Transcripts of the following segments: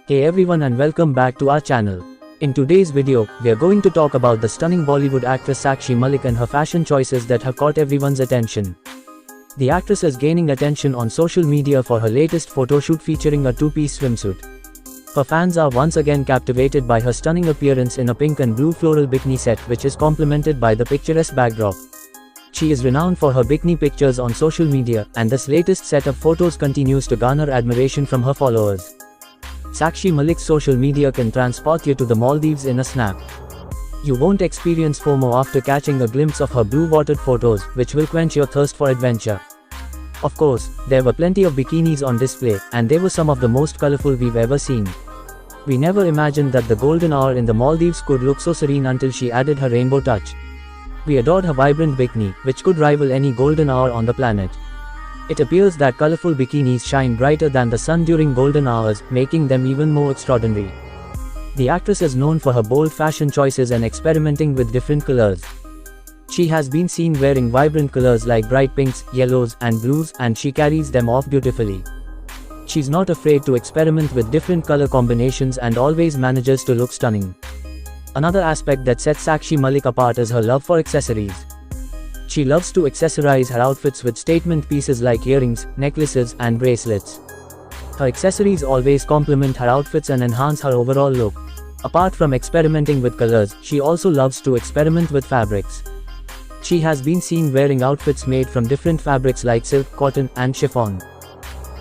Hey everyone and welcome back to our channel. In today's video, we are going to talk about the stunning Bollywood actress Sakshi Malik and her fashion choices that have caught everyone's attention. The actress is gaining attention on social media for her latest photoshoot featuring a two-piece swimsuit. Her fans are once again captivated by her stunning appearance in a pink and blue floral bikini set which is complemented by the picturesque backdrop. She is renowned for her bikini pictures on social media, and this latest set of photos continues to garner admiration from her followers. Sakshi Malik's social media can transport you to the Maldives in a snap. You won't experience FOMO after catching a glimpse of her blue-watered photos, which will quench your thirst for adventure. Of course, there were plenty of bikinis on display, and they were some of the most colorful we've ever seen. We never imagined that the golden hour in the Maldives could look so serene until she added her rainbow touch. We adored her vibrant bikini, which could rival any golden hour on the planet. It appears that colorful bikinis shine brighter than the sun during golden hours, making them even more extraordinary. The actress is known for her bold fashion choices and experimenting with different colors. She has been seen wearing vibrant colors like bright pinks, yellows, and blues, and she carries them off beautifully. She's not afraid to experiment with different color combinations and always manages to look stunning. Another aspect that sets Sakshi Malik apart is her love for accessories. She loves to accessorize her outfits with statement pieces like earrings, necklaces, and bracelets. Her accessories always complement her outfits and enhance her overall look. Apart from experimenting with colors, she also loves to experiment with fabrics. She has been seen wearing outfits made from different fabrics like silk, cotton, and chiffon.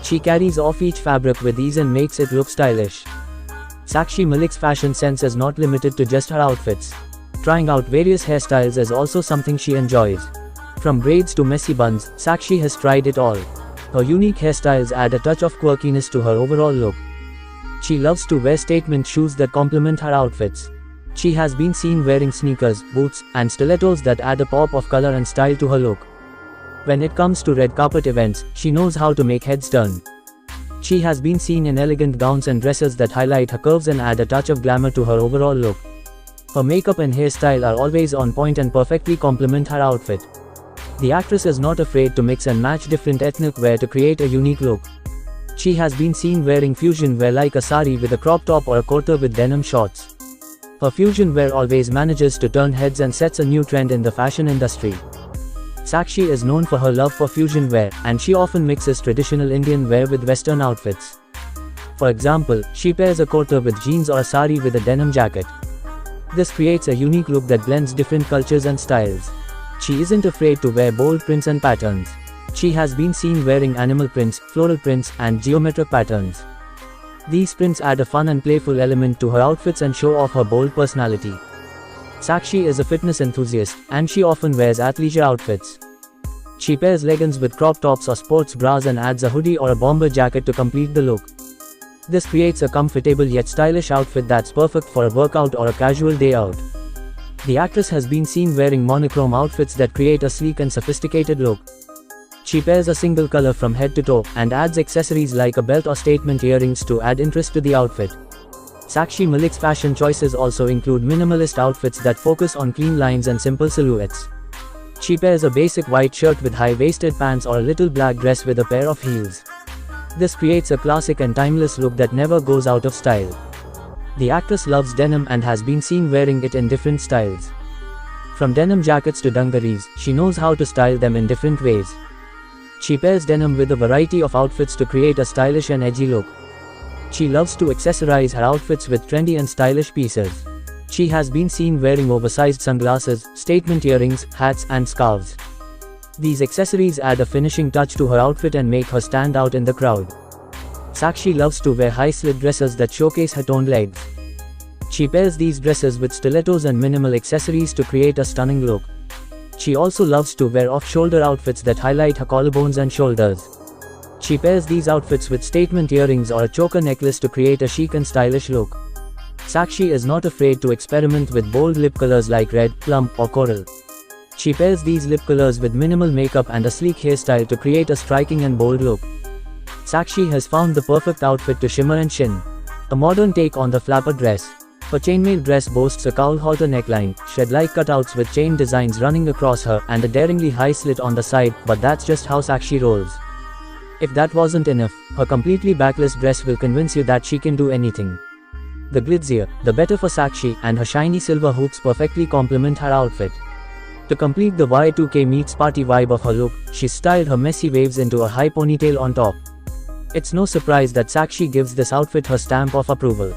She carries off each fabric with ease and makes it look stylish. Sakshi Malik's fashion sense is not limited to just her outfits. Trying out various hairstyles is also something she enjoys. From braids to messy buns, Sakshi has tried it all. Her unique hairstyles add a touch of quirkiness to her overall look. She loves to wear statement shoes that complement her outfits. She has been seen wearing sneakers, boots, and stilettos that add a pop of color and style to her look. When it comes to red carpet events, she knows how to make heads turn. She has been seen in elegant gowns and dresses that highlight her curves and add a touch of glamour to her overall look. Her makeup and hairstyle are always on point and perfectly complement her outfit. The actress is not afraid to mix and match different ethnic wear to create a unique look. She has been seen wearing fusion wear like a sari with a crop top or a kurta with denim shorts. Her fusion wear always manages to turn heads and sets a new trend in the fashion industry. Sakshi is known for her love for fusion wear, and she often mixes traditional Indian wear with Western outfits. For example, she pairs a kurta with jeans or a sari with a denim jacket. This creates a unique look that blends different cultures and styles. She isn't afraid to wear bold prints and patterns. She has been seen wearing animal prints, floral prints, and geometric patterns. These prints add a fun and playful element to her outfits and show off her bold personality. Sakshi is a fitness enthusiast, and she often wears athleisure outfits. She pairs leggings with crop tops or sports bras and adds a hoodie or a bomber jacket to complete the look. This creates a comfortable yet stylish outfit that's perfect for a workout or a casual day out. The actress has been seen wearing monochrome outfits that create a sleek and sophisticated look. She pairs a single color from head to toe, and adds accessories like a belt or statement earrings to add interest to the outfit. Sakshi Malik's fashion choices also include minimalist outfits that focus on clean lines and simple silhouettes. She pairs a basic white shirt with high-waisted pants or a little black dress with a pair of heels. This creates a classic and timeless look that never goes out of style. The actress loves denim and has been seen wearing it in different styles. From denim jackets to dungarees, she knows how to style them in different ways. She pairs denim with a variety of outfits to create a stylish and edgy look. She loves to accessorize her outfits with trendy and stylish pieces. She has been seen wearing oversized sunglasses, statement earrings, hats, and scarves. These accessories add a finishing touch to her outfit and make her stand out in the crowd. Sakshi loves to wear high-slit dresses that showcase her toned legs. She pairs these dresses with stilettos and minimal accessories to create a stunning look. She also loves to wear off-shoulder outfits that highlight her collarbones and shoulders. She pairs these outfits with statement earrings or a choker necklace to create a chic and stylish look. Sakshi is not afraid to experiment with bold lip colors like red, plum, or coral. She pairs these lip colors with minimal makeup and a sleek hairstyle to create a striking and bold look. Sakshi has found the perfect outfit to shimmer and shine. A modern take on the flapper dress. Her chainmail dress boasts a cowl halter neckline, shed-like cutouts with chain designs running across her, and a daringly high slit on the side, but that's just how Sakshi rolls. If that wasn't enough, her completely backless dress will convince you that she can do anything. The glitzier, the better for Sakshi, and her shiny silver hoops perfectly complement her outfit. To complete the Y2K meets party vibe of her look, she styled her messy waves into a high ponytail on top. It's no surprise that Sakshi gives this outfit her stamp of approval.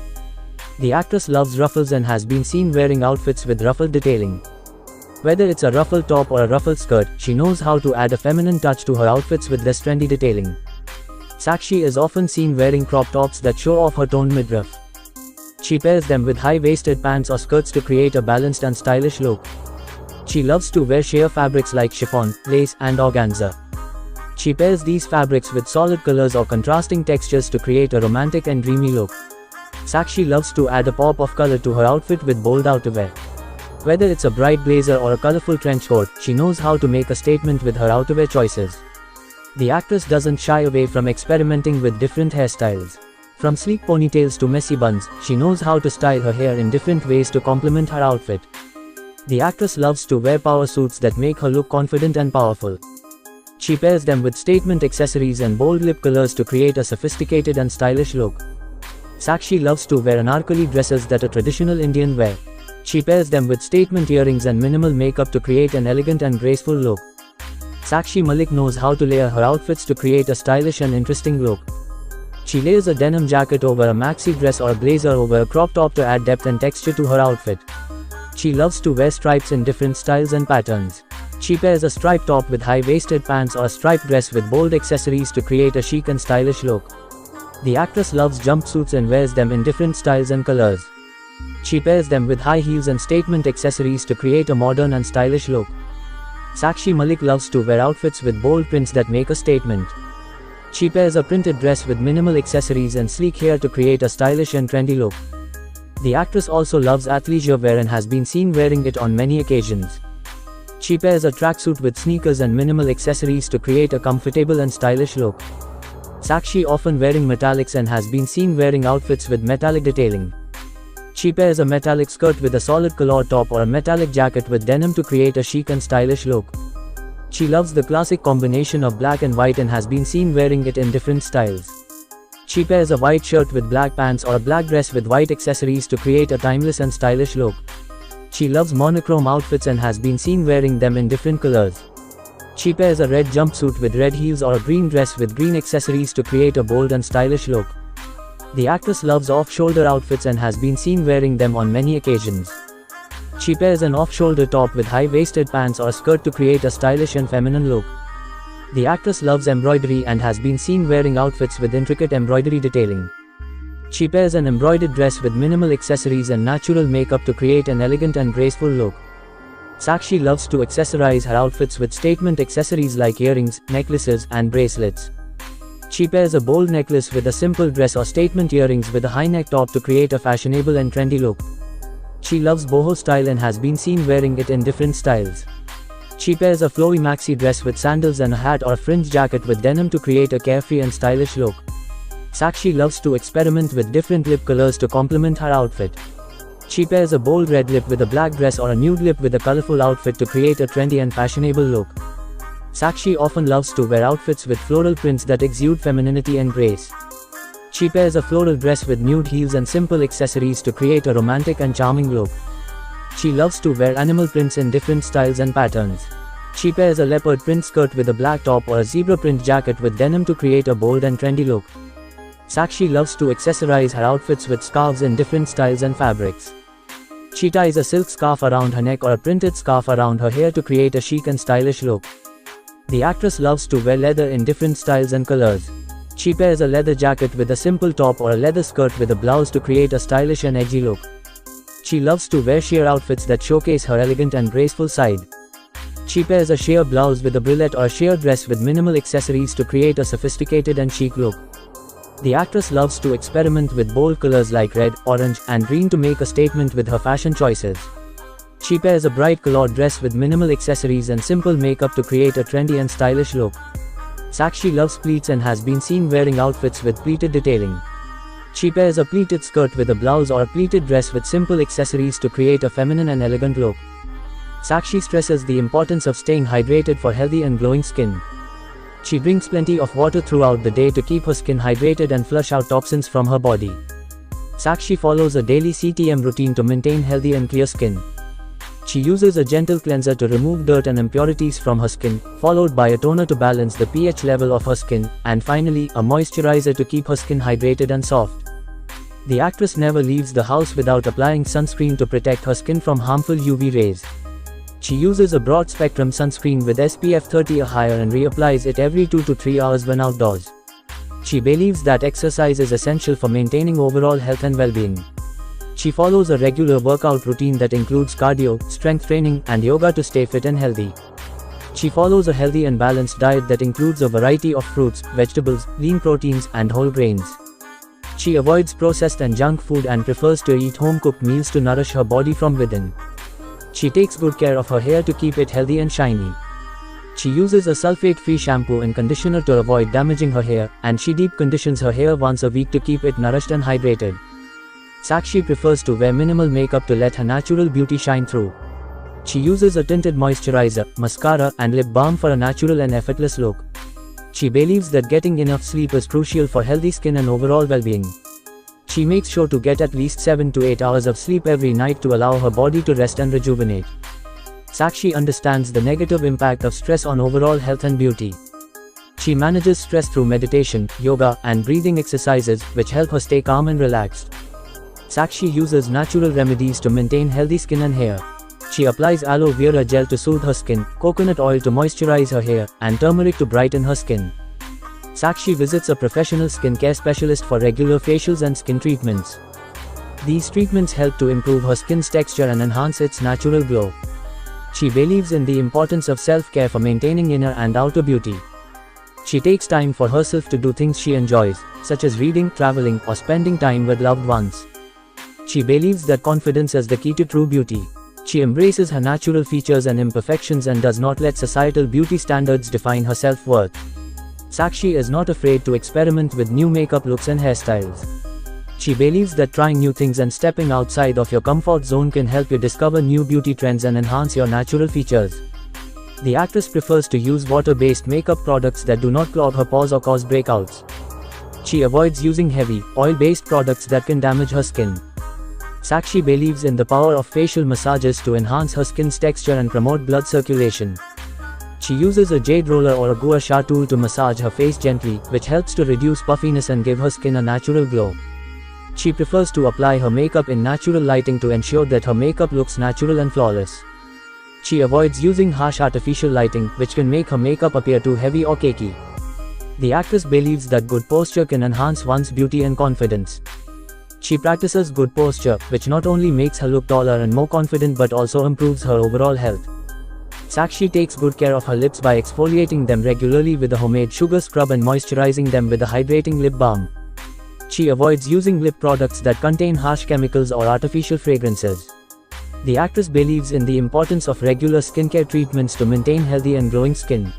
The actress loves ruffles and has been seen wearing outfits with ruffle detailing. Whether it's a ruffled top or a ruffled skirt, she knows how to add a feminine touch to her outfits with less trendy detailing. Sakshi is often seen wearing crop tops that show off her toned midriff. She pairs them with high-waisted pants or skirts to create a balanced and stylish look. She loves to wear sheer fabrics like chiffon, lace, and organza. She pairs these fabrics with solid colors or contrasting textures to create a romantic and dreamy look. Sakshi loves to add a pop of color to her outfit with bold outerwear. Whether it's a bright blazer or a colorful trench coat, she knows how to make a statement with her outerwear choices. The actress doesn't shy away from experimenting with different hairstyles. From sleek ponytails to messy buns, she knows how to style her hair in different ways to complement her outfit. The actress loves to wear power suits that make her look confident and powerful. She pairs them with statement accessories and bold lip colors to create a sophisticated and stylish look. Sakshi loves to wear anarkali dresses that are traditional Indian wear. She pairs them with statement earrings and minimal makeup to create an elegant and graceful look. Sakshi Malik knows how to layer her outfits to create a stylish and interesting look. She layers a denim jacket over a maxi dress or a blazer over a crop top to add depth and texture to her outfit. She loves to wear stripes in different styles and patterns. She pairs a striped top with high-waisted pants or a striped dress with bold accessories to create a chic and stylish look. The actress loves jumpsuits and wears them in different styles and colors. She pairs them with high heels and statement accessories to create a modern and stylish look. Sakshi Malik loves to wear outfits with bold prints that make a statement. She pairs a printed dress with minimal accessories and sleek hair to create a stylish and trendy look. The actress also loves athleisure wear and has been seen wearing it on many occasions. She pairs a tracksuit with sneakers and minimal accessories to create a comfortable and stylish look. Sakshi often wearing metallics and has been seen wearing outfits with metallic detailing. She pairs a metallic skirt with a solid color top or a metallic jacket with denim to create a chic and stylish look. She loves the classic combination of black and white and has been seen wearing it in different styles. She pairs a white shirt with black pants or a black dress with white accessories to create a timeless and stylish look. She loves monochrome outfits and has been seen wearing them in different colors. She pairs a red jumpsuit with red heels or a green dress with green accessories to create a bold and stylish look. The actress loves off-shoulder outfits and has been seen wearing them on many occasions. She pairs an off-shoulder top with high-waisted pants or a skirt to create a stylish and feminine look. The actress loves embroidery and has been seen wearing outfits with intricate embroidery detailing. She pairs an embroidered dress with minimal accessories and natural makeup to create an elegant and graceful look. Sakshi loves to accessorize her outfits with statement accessories like earrings, necklaces, and bracelets. She pairs a bold necklace with a simple dress or statement earrings with a high neck top to create a fashionable and trendy look. She loves boho style and has been seen wearing it in different styles. She pairs a flowy maxi dress with sandals and a hat or a fringe jacket with denim to create a carefree and stylish look. Sakshi loves to experiment with different lip colors to complement her outfit. She pairs a bold red lip with a black dress or a nude lip with a colorful outfit to create a trendy and fashionable look. Sakshi often loves to wear outfits with floral prints that exude femininity and grace. She pairs a floral dress with nude heels and simple accessories to create a romantic and charming look. She loves to wear animal prints in different styles and patterns. She pairs a leopard print skirt with a black top or a zebra print jacket with denim to create a bold and trendy look. Sakshi loves to accessorize her outfits with scarves in different styles and fabrics. She ties a silk scarf around her neck or a printed scarf around her hair to create a chic and stylish look. The actress loves to wear leather in different styles and colors. She pairs a leather jacket with a simple top or a leather skirt with a blouse to create a stylish and edgy look. She loves to wear sheer outfits that showcase her elegant and graceful side. She pairs a sheer blouse with a bralette or a sheer dress with minimal accessories to create a sophisticated and chic look. The actress loves to experiment with bold colors like red, orange, and green to make a statement with her fashion choices. She pairs a bright colored dress with minimal accessories and simple makeup to create a trendy and stylish look. Sakshi loves pleats and has been seen wearing outfits with pleated detailing. She pairs a pleated skirt with a blouse or a pleated dress with simple accessories to create a feminine and elegant look. Sakshi stresses the importance of staying hydrated for healthy and glowing skin. She drinks plenty of water throughout the day to keep her skin hydrated and flush out toxins from her body. Sakshi follows a daily CTM routine to maintain healthy and clear skin. She uses a gentle cleanser to remove dirt and impurities from her skin, followed by a toner to balance the pH level of her skin, and finally, a moisturizer to keep her skin hydrated and soft. The actress never leaves the house without applying sunscreen to protect her skin from harmful UV rays. She uses a broad-spectrum sunscreen with SPF 30 or higher and reapplies it every 2 to 3 hours when outdoors. She believes that exercise is essential for maintaining overall health and well-being. She follows a regular workout routine that includes cardio, strength training, and yoga to stay fit and healthy. She follows a healthy and balanced diet that includes a variety of fruits, vegetables, lean proteins, and whole grains. She avoids processed and junk food and prefers to eat home-cooked meals to nourish her body from within. She takes good care of her hair to keep it healthy and shiny. She uses a sulfate-free shampoo and conditioner to avoid damaging her hair, and she deep conditions her hair once a week to keep it nourished and hydrated. Sakshi prefers to wear minimal makeup to let her natural beauty shine through. She uses a tinted moisturizer, mascara, and lip balm for a natural and effortless look. She believes that getting enough sleep is crucial for healthy skin and overall well-being. She makes sure to get at least 7 to 8 hours of sleep every night to allow her body to rest and rejuvenate. Sakshi understands the negative impact of stress on overall health and beauty. She manages stress through meditation, yoga, and breathing exercises, which help her stay calm and relaxed. Sakshi uses natural remedies to maintain healthy skin and hair. She applies aloe vera gel to soothe her skin, coconut oil to moisturize her hair, and turmeric to brighten her skin. Sakshi visits a professional skincare specialist for regular facials and skin treatments. These treatments help to improve her skin's texture and enhance its natural glow. She believes in the importance of self-care for maintaining inner and outer beauty. She takes time for herself to do things she enjoys, such as reading, traveling, or spending time with loved ones. She believes that confidence is the key to true beauty. She embraces her natural features and imperfections and does not let societal beauty standards define her self-worth. Sakshi is not afraid to experiment with new makeup looks and hairstyles. She believes that trying new things and stepping outside of your comfort zone can help you discover new beauty trends and enhance your natural features. The actress prefers to use water-based makeup products that do not clog her pores or cause breakouts. She avoids using heavy, oil-based products that can damage her skin. Sakshi believes in the power of facial massages to enhance her skin's texture and promote blood circulation. She uses a jade roller or a gua sha tool to massage her face gently, which helps to reduce puffiness and give her skin a natural glow. She prefers to apply her makeup in natural lighting to ensure that her makeup looks natural and flawless. She avoids using harsh artificial lighting, which can make her makeup appear too heavy or cakey. The actress believes that good posture can enhance one's beauty and confidence. She practices good posture, which not only makes her look taller and more confident but also improves her overall health. Sakshi takes good care of her lips by exfoliating them regularly with a homemade sugar scrub and moisturizing them with a hydrating lip balm. She avoids using lip products that contain harsh chemicals or artificial fragrances. The actress believes in the importance of regular skincare treatments to maintain healthy and glowing skin.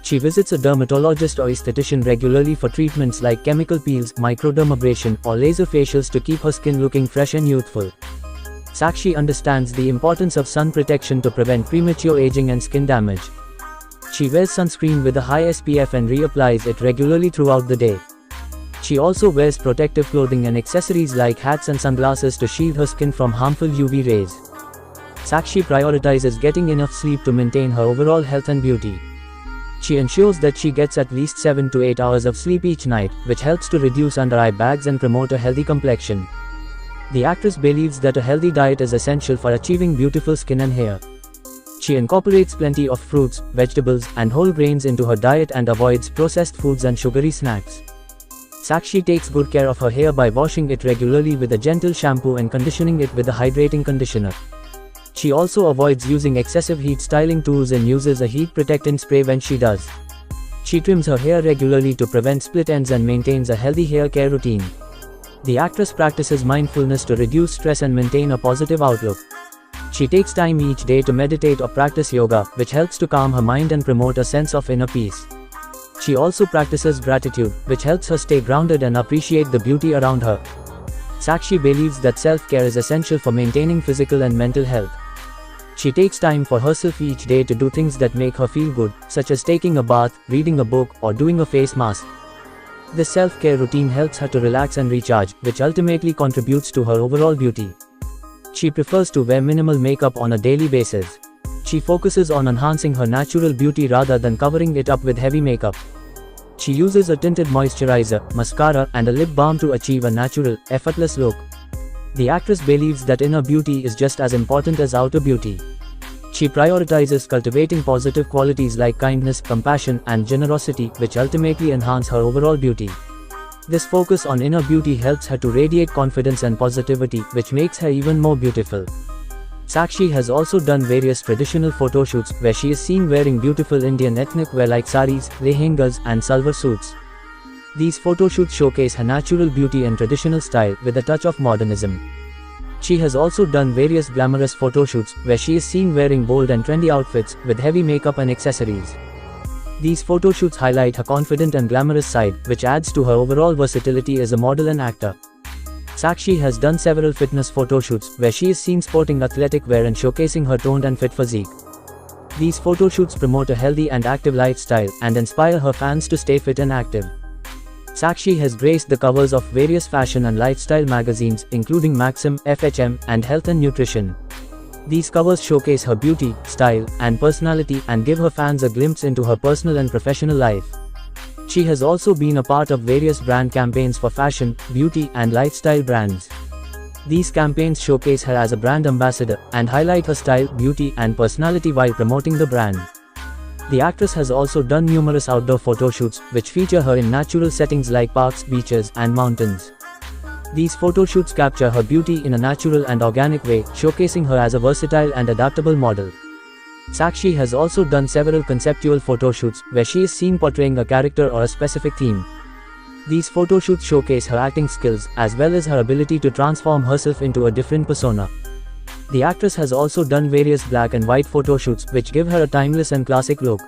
She visits a dermatologist or esthetician regularly for treatments like chemical peels, microdermabrasion, or laser facials to keep her skin looking fresh and youthful. Sakshi understands the importance of sun protection to prevent premature aging and skin damage. She wears sunscreen with a high SPF and reapplies it regularly throughout the day. She also wears protective clothing and accessories like hats and sunglasses to shield her skin from harmful UV rays. Sakshi prioritizes getting enough sleep to maintain her overall health and beauty. She ensures that she gets at least 7 to 8 hours of sleep each night, which helps to reduce under-eye bags and promote a healthy complexion. The actress believes that a healthy diet is essential for achieving beautiful skin and hair. She incorporates plenty of fruits, vegetables, and whole grains into her diet and avoids processed foods and sugary snacks. Sakshi takes good care of her hair by washing it regularly with a gentle shampoo and conditioning it with a hydrating conditioner. She also avoids using excessive heat styling tools and uses a heat protectant spray when she does. She trims her hair regularly to prevent split ends and maintains a healthy hair care routine. The actress practices mindfulness to reduce stress and maintain a positive outlook. She takes time each day to meditate or practice yoga, which helps to calm her mind and promote a sense of inner peace. She also practices gratitude, which helps her stay grounded and appreciate the beauty around her. Sakshi believes that self-care is essential for maintaining physical and mental health. She takes time for herself each day to do things that make her feel good, such as taking a bath, reading a book, or doing a face mask. This self-care routine helps her to relax and recharge, which ultimately contributes to her overall beauty. She prefers to wear minimal makeup on a daily basis. She focuses on enhancing her natural beauty rather than covering it up with heavy makeup. She uses a tinted moisturizer, mascara, and a lip balm to achieve a natural, effortless look. The actress believes that inner beauty is just as important as outer beauty. She prioritizes cultivating positive qualities like kindness, compassion, and generosity, which ultimately enhance her overall beauty. This focus on inner beauty helps her to radiate confidence and positivity, which makes her even more beautiful. Sakshi has also done various traditional photoshoots where she is seen wearing beautiful Indian ethnic wear like saris, lehengas, and salwar suits. These photoshoots showcase her natural beauty and traditional style with a touch of modernism. She has also done various glamorous photoshoots where she is seen wearing bold and trendy outfits with heavy makeup and accessories. These photoshoots highlight her confident and glamorous side, which adds to her overall versatility as a model and actor. Sakshi has done several fitness photoshoots where she is seen sporting athletic wear and showcasing her toned and fit physique. These photoshoots promote a healthy and active lifestyle and inspire her fans to stay fit and active. Sakshi has graced the covers of various fashion and lifestyle magazines including Maxim, FHM, and Health and Nutrition. These covers showcase her beauty, style, and personality and give her fans a glimpse into her personal and professional life. She has also been a part of various brand campaigns for fashion, beauty, and lifestyle brands. These campaigns showcase her as a brand ambassador and highlight her style, beauty, and personality while promoting the brand. The actress has also done numerous outdoor photoshoots, which feature her in natural settings like parks, beaches, and mountains. These photoshoots capture her beauty in a natural and organic way, showcasing her as a versatile and adaptable model. Sakshi has also done several conceptual photoshoots, where she is seen portraying a character or a specific theme. These photoshoots showcase her acting skills, as well as her ability to transform herself into a different persona. The actress has also done various black and white photoshoots, which give her a timeless and classic look.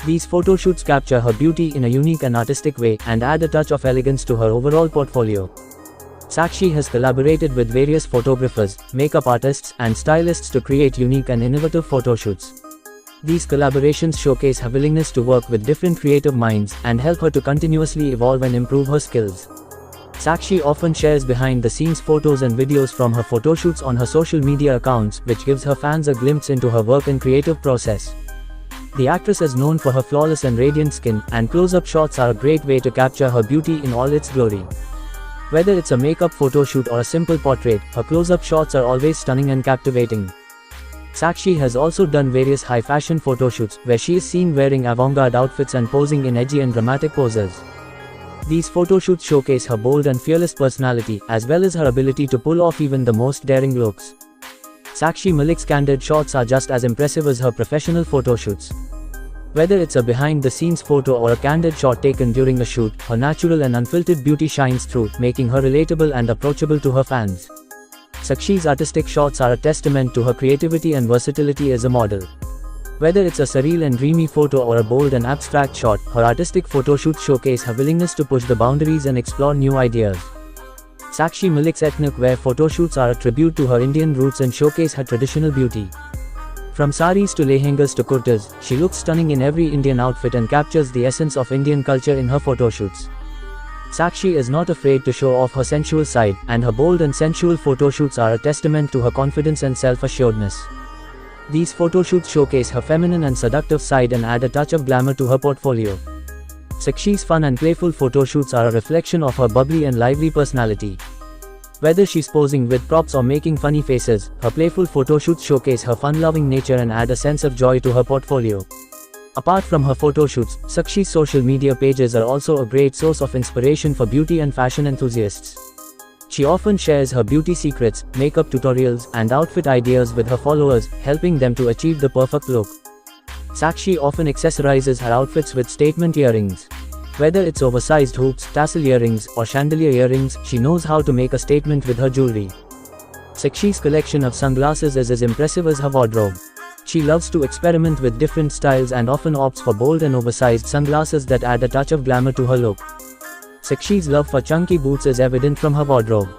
These photoshoots capture her beauty in a unique and artistic way, and add a touch of elegance to her overall portfolio. Sakshi has collaborated with various photographers, makeup artists, and stylists to create unique and innovative photoshoots. These collaborations showcase her willingness to work with different creative minds and help her to continuously evolve and improve her skills. Sakshi often shares behind-the-scenes photos and videos from her photoshoots on her social media accounts, which gives her fans a glimpse into her work and creative process. The actress is known for her flawless and radiant skin, and close-up shots are a great way to capture her beauty in all its glory. Whether it's a makeup photoshoot or a simple portrait, her close-up shots are always stunning and captivating. Sakshi has also done various high-fashion photoshoots, where she is seen wearing avant-garde outfits and posing in edgy and dramatic poses. These photoshoots showcase her bold and fearless personality, as well as her ability to pull off even the most daring looks. Sakshi Malik's candid shots are just as impressive as her professional photoshoots. Whether it's a behind-the-scenes photo or a candid shot taken during a shoot, her natural and unfiltered beauty shines through, making her relatable and approachable to her fans. Sakshi's artistic shots are a testament to her creativity and versatility as a model. Whether it's a surreal and dreamy photo or a bold and abstract shot, her artistic photoshoots showcase her willingness to push the boundaries and explore new ideas. Sakshi Malik's ethnic wear photoshoots are a tribute to her Indian roots and showcase her traditional beauty. From saris to lehengas to kurtas, she looks stunning in every Indian outfit and captures the essence of Indian culture in her photoshoots. Sakshi is not afraid to show off her sensual side, and her bold and sensual photoshoots are a testament to her confidence and self-assuredness. These photoshoots showcase her feminine and seductive side and add a touch of glamour to her portfolio. Sakshi's fun and playful photoshoots are a reflection of her bubbly and lively personality. Whether she's posing with props or making funny faces, her playful photoshoots showcase her fun-loving nature and add a sense of joy to her portfolio. Apart from her photoshoots, Sakshi's social media pages are also a great source of inspiration for beauty and fashion enthusiasts. She often shares her beauty secrets, makeup tutorials, and outfit ideas with her followers, helping them to achieve the perfect look. Sakshi often accessorizes her outfits with statement earrings. Whether it's oversized hoops, tassel earrings, or chandelier earrings, she knows how to make a statement with her jewelry. Sakshi's collection of sunglasses is as impressive as her wardrobe. She loves to experiment with different styles and often opts for bold and oversized sunglasses that add a touch of glamour to her look. Sakshi's love for chunky boots is evident from her wardrobe.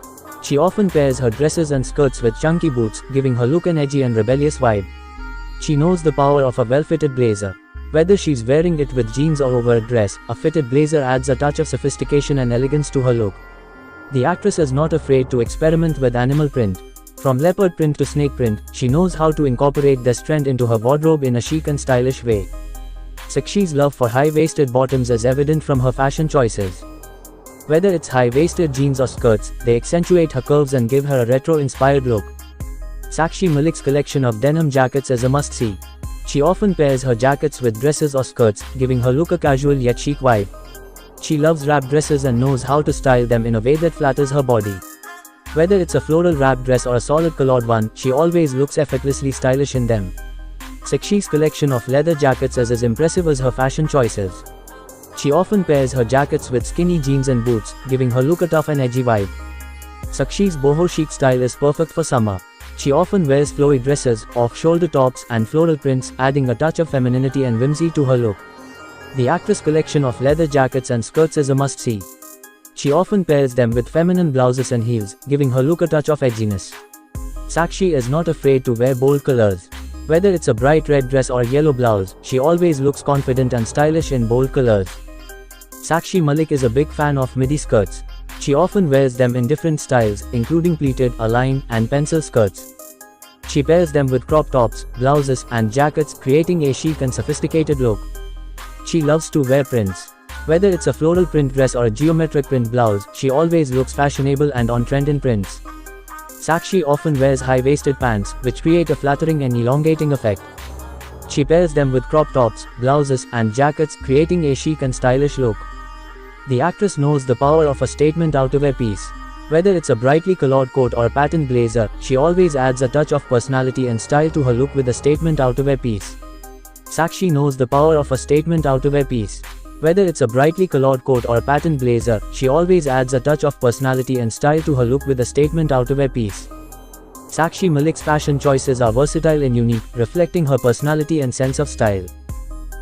She often pairs her dresses and skirts with chunky boots, giving her look an edgy and rebellious vibe. She knows the power of a well-fitted blazer. Whether she's wearing it with jeans or over a dress, a fitted blazer adds a touch of sophistication and elegance to her look. The actress is not afraid to experiment with animal print. From leopard print to snake print, she knows how to incorporate this trend into her wardrobe in a chic and stylish way. Sakshi's love for high-waisted bottoms is evident from her fashion choices. Whether it's high-waisted jeans or skirts, they accentuate her curves and give her a retro-inspired look. Sakshi Malik's collection of denim jackets is a must-see. She often pairs her jackets with dresses or skirts, giving her look a casual yet chic vibe. She loves wrap dresses and knows how to style them in a way that flatters her body. Whether it's a floral wrap dress or a solid colored one, she always looks effortlessly stylish in them. Sakshi's collection of leather jackets is as impressive as her fashion choices. She often pairs her jackets with skinny jeans and boots, giving her look a tough and edgy vibe. Sakshi's boho chic style is perfect for summer. She often wears flowy dresses, off-shoulder tops, and floral prints, adding a touch of femininity and whimsy to her look. The actress' collection of leather jackets and skirts is a must-see. She often pairs them with feminine blouses and heels, giving her look a touch of edginess. Sakshi is not afraid to wear bold colors. Whether it's a bright red dress or a yellow blouse, she always looks confident and stylish in bold colors. Sakshi Malik is a big fan of midi skirts. She often wears them in different styles, including pleated, aligned, and pencil skirts. She pairs them with crop tops, blouses, and jackets, creating a chic and sophisticated look. She loves to wear prints. Whether it's a floral print dress or a geometric print blouse, she always looks fashionable and on trend in prints. Sakshi often wears high-waisted pants, which create a flattering and elongating effect. She pairs them with crop tops, blouses, and jackets, creating a chic and stylish look. The actress knows the power of a statement outerwear piece. Whether it's a brightly colored coat or a patterned blazer, she always adds a touch of personality and style to her look with a statement outerwear piece. Sakshi knows the power of a statement outerwear piece. Whether it's a brightly colored coat or a patterned blazer, she always adds a touch of personality and style to her look with a statement outerwear piece. Sakshi Malik's fashion choices are versatile and unique, reflecting her personality and sense of style.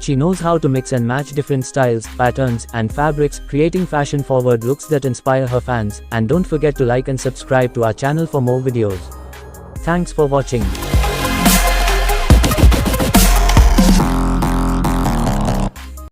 She knows how to mix and match different styles, patterns, and fabrics, creating fashion-forward looks that inspire her fans. And don't forget to like and subscribe to our channel for more videos. Thanks for watching.